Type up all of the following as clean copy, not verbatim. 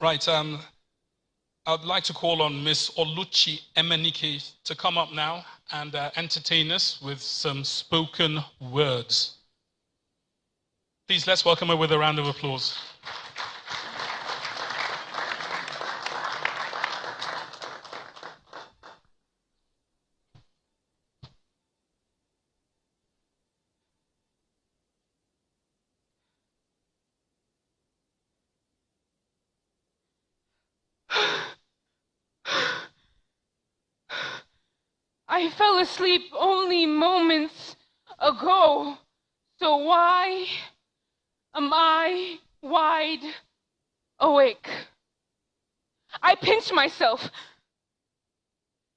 Right, I'd like to call on Miss Oluchi Emenike to come up now and entertain us with some spoken words. Please, let's welcome her with a round of applause. I fell asleep only moments ago, so why am I wide awake? I pinch myself.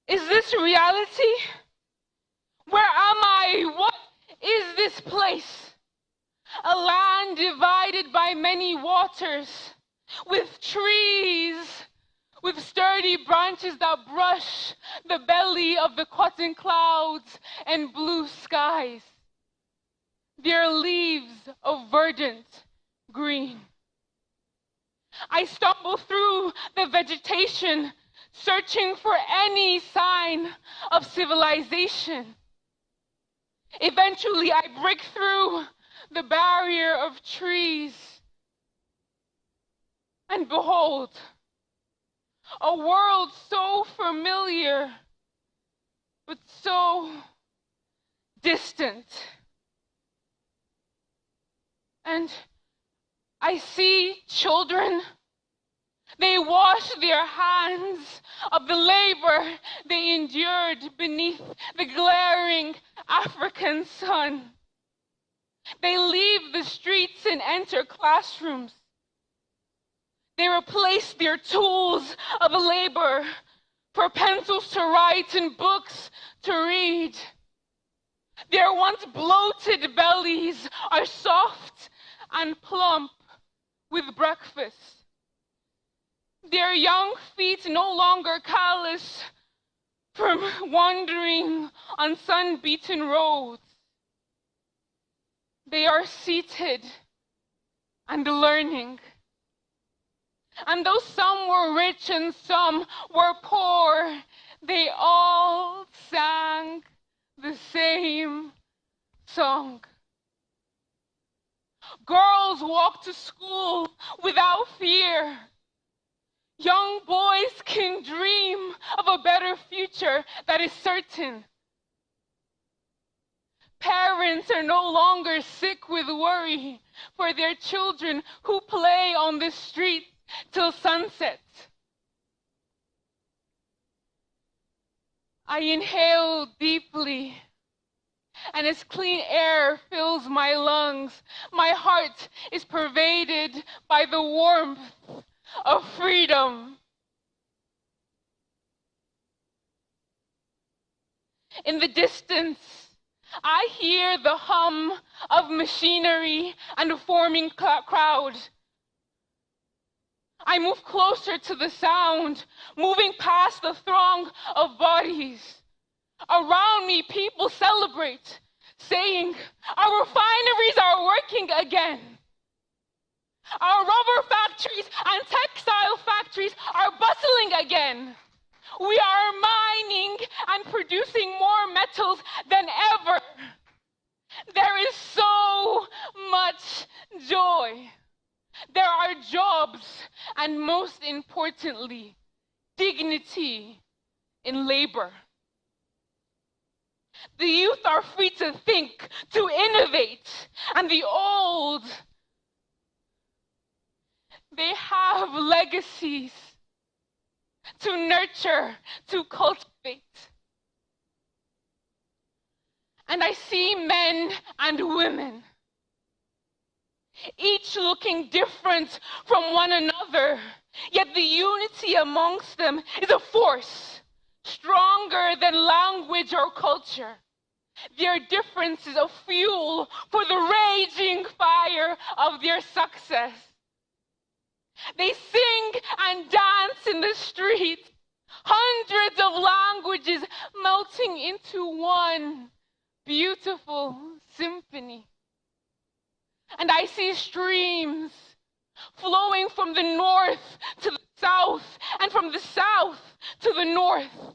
Is this reality? Where am I? What is this place? A land divided by many waters, with trees, with sturdy branches that brush the belly of the cotton clouds and blue skies. Their leaves of verdant green. I stumble through the vegetation, searching for any sign of civilization. Eventually, I break through the barrier of trees, and behold, a world so familiar, but so distant. And I see children. They wash their hands of the labor they endured beneath the glaring African sun. They leave the streets and enter classrooms. They replace their tools of labor for pencils to write and books to read. Their once bloated bellies are soft and plump with breakfast. Their young feet no longer callous from wandering on sun-beaten roads. They are seated and learning. And though some were rich and some were poor, they all sang the same song. Girls walk to school without fear. Young boys can dream of a better future that is certain. Parents are no longer sick with worry for their children who play on the street till sunset. I inhale deeply, and as clean air fills my lungs, my heart is pervaded by the warmth of freedom. In the distance, I hear the hum of machinery and a forming crowd. I move closer to the sound, moving past the throng of bodies. Around me, people celebrate, saying, "Our refineries are working again. Our rubber factories and textile factories are bustling again. We are mining and producing more metals than ever. There is so much joy. There are jobs, and most importantly, dignity in labor. The youth are free to think, to innovate, and the old, they have legacies to nurture, to cultivate. And I see men and women, each looking different from one another, yet the unity amongst them is a force stronger than language or culture. Their difference is a fuel for the raging fire of their success. They sing and dance in the streets, hundreds of languages melting into one beautiful symphony. And I see streams flowing from the north to the from the south to the north.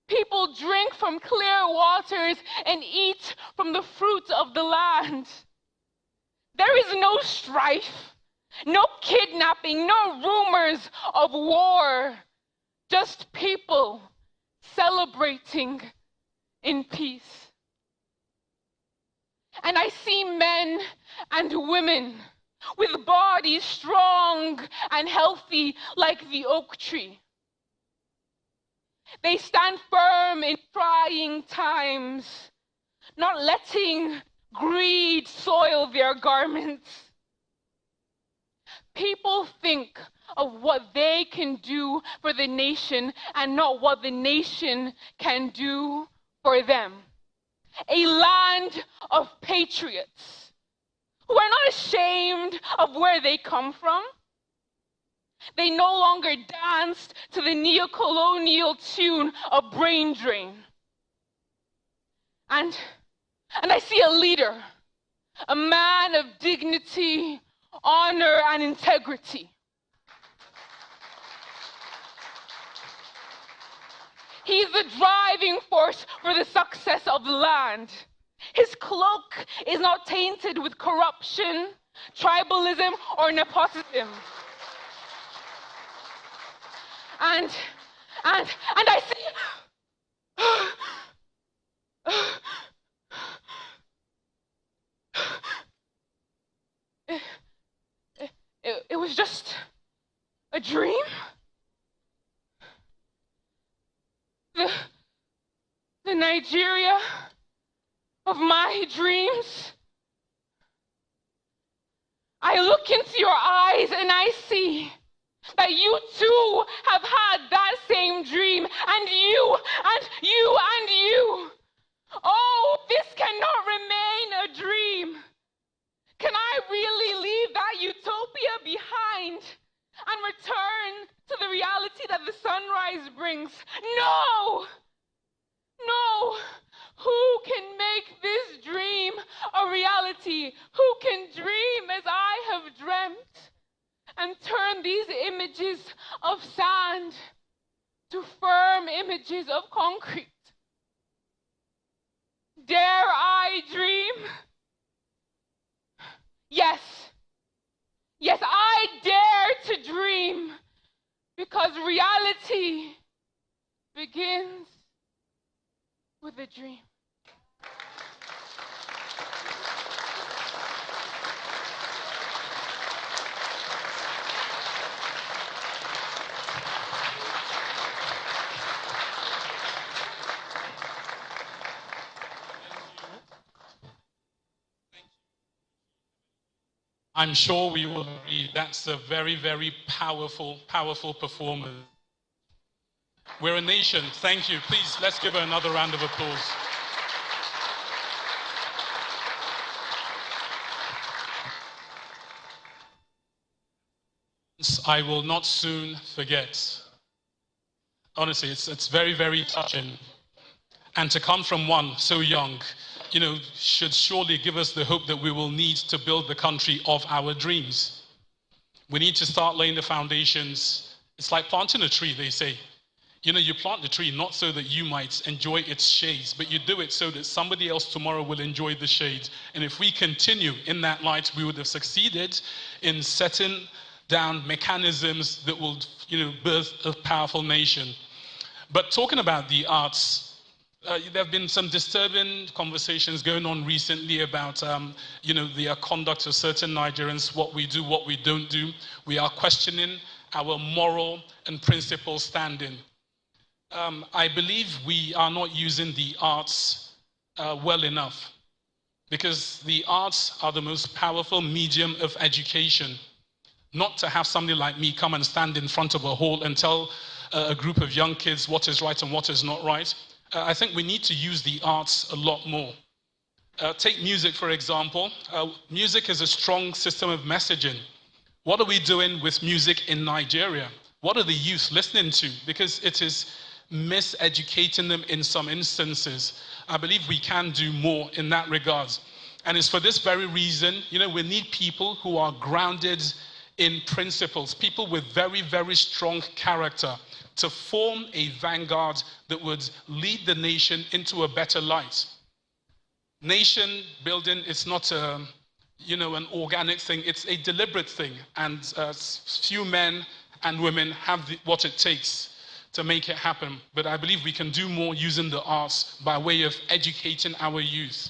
People drink from clear waters and eat from the fruits of the land. There is no strife, no kidnapping, no rumors of war, just people celebrating in peace. And I see men and women with bodies strong and healthy like the oak tree. They stand firm in trying times, not letting greed soil their garments. People think of what they can do for the nation and not what the nation can do for them. A land of patriots who are not ashamed of where they come from. They no longer danced to the neo-colonial tune of brain drain. And I see a leader, a man of dignity, honor, and integrity. He's the driving force for the success of the land. His cloak is not tainted with corruption, tribalism, or nepotism. And I see it was just a dream. The Nigeria of my dreams. I look into your eyes and I see that you too have had that same dream, and you, and you, and you. Oh, this cannot remain a dream. Can I really leave that utopia behind and return to the reality that the sunrise brings? No! No! Who can make this dream a reality? Who can dream as I have dreamt and turn these images of sand to firm images of concrete? Dare I dream? Yes. Yes, I dare to dream, because reality begins with a dream. I'm sure we will agree that's a very, very powerful, powerful performance. We're a nation. Thank you. Please, let's give her another round of applause. I will not soon forget. Honestly, it's very, very touching. And to come from one so young, should surely give us the hope that we will need to build the country of our dreams. We need to start laying the foundations. It's like planting a tree, they say. You plant the tree not so that you might enjoy its shades, but you do it so that somebody else tomorrow will enjoy the shade. And if we continue in that light, we would have succeeded in setting down mechanisms that will, birth a powerful nation. But talking about the arts, there have been some disturbing conversations going on recently about, the conduct of certain Nigerians, what we do, what we don't do. We are questioning our moral and principle standing. I believe we are not using the arts well enough, because the arts are the most powerful medium of education. Not to have somebody like me come and stand in front of a hall and tell a group of young kids what is right and what is not right. I think we need to use the arts a lot more. Take music, for example. Music is a strong system of messaging. What are we doing with music in Nigeria? What are the youth listening to? Because it is miseducating them in some instances. I believe we can do more in that regard. And it's for this very reason, we need people who are grounded in principles, people with very, very strong character, to form a vanguard that would lead the nation into a better light. Nation building is not an organic thing, it's a deliberate thing, and few men and women have what it takes to make it happen. But I believe we can do more using the arts by way of educating our youth.